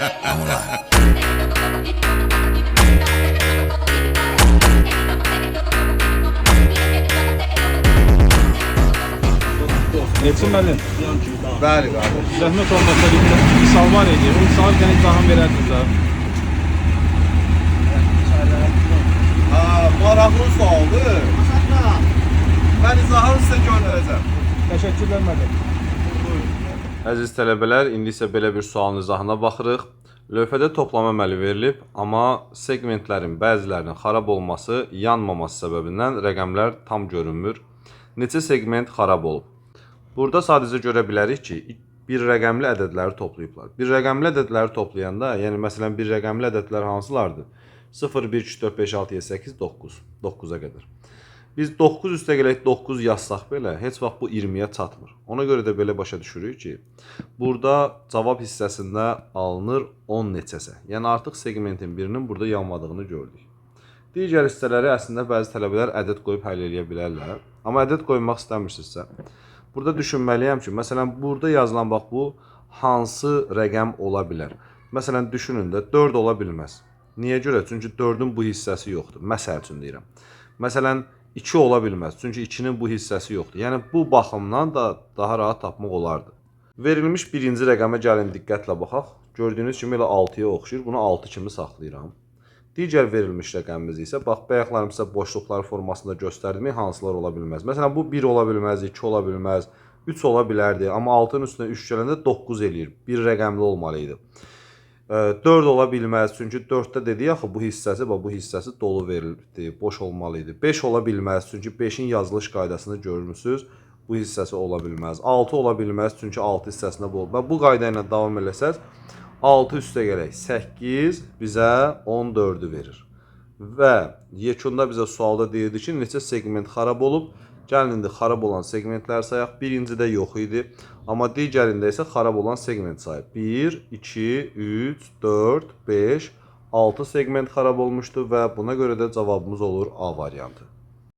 Vamos lá. Elçin müəllim, Bəli, qardaş. zəhmət olmasa bir sual var idi. O sual gənə izahını verərdiniz ha. Maraqlı sualdır. Mən izahını sizə göndərəcəm. Təşəkkürlər müəllim. Əziz tələbələr, indi isə belə bir sualın izahına baxırıq. Lövhədə toplama əməli verilib, amma segmentlərin bəzilərinin xarab olması, yanmaması səbəbindən rəqəmlər tam görünmür. Neçə segment xarab olub? Burada sadəcə görə bilərik ki, bir rəqəmli ədədləri toplayıblar. Bir rəqəmli ədədləri toplayanda, yəni məsələn bir rəqəmli ədədlər hansılardır? 0, 1, 2, 4, 5, 6, 7, 8, 9. 9-a qədər. Biz 9 üstə gələk 9 yazsaq belə, heç vaxt bu 20-yə çatmır. Ona görə də belə başa düşürük ki, burada cavab hissəsində alınır 10 neçəsə. Yəni artıq segmentin birinin burada yanmadığını gördük. Digər hissələri əslində bəzi tələbələr ədəd qoyub həll edə bilərlər. Amma ədəd qoymaq istəmirsinizsə, burada düşünməliyəm ki, məsələn, burada yazılan bax bu hansı rəqəm ola bilər? Məsələn, düşünün də 4 ola bilməz. Niyə görə? Çünki 4-ün bu hissəsi yoxdur. Məsəl üçün deyirəm. Məsələn, 2 ola bilməz. Çünki 2-nin bu hissəsi yoxdur. Yəni, bu baxımdan da daha rahat tapmaq olardı. Verilmiş birinci rəqəmə gəlin diqqətlə baxaq. Gördüyünüz kimi elə 6-ya oxşayır. Bunu 6 kimi saxlayıram. Digər verilmiş rəqəmimiz isə, bax, bayaqlarım sizə boşluqlar formasında göstərdim, hansılar ola bilməz. Məsələn, bu 1 ola bilməz, 2 ola bilməz, 3 ola bilərdi. Amma 6-nın üstünə 3 gələndə 9 eləyir. Bir rəqəmli olmalıydı. 4 ola bilməz, çünki 4-də dedik axı, bu hissəsi dolu verildi, boş olmalıydı. 5 ola bilməz, çünki 5-in yazılış qaydasını görmüsünüz, bu hissəsi ola bilməz. 6 ola bilməz, çünki 6 hissəsində bu olub. Bu qayda ilə davam eləsəz, 6 üstə gələk 8 bizə 14-ü verir. Və yekunda bizə sualda deyirdi ki, neçə segment xarab olub? Gəlin indi xarab olan segmentləri sayaq. Birincidə yox idi, amma digərində isə xarab olan segment sayıb. 1, 2, 3, 4, 5, 6 segment xarab olmuşdu və buna görə də cavabımız olur A variantı.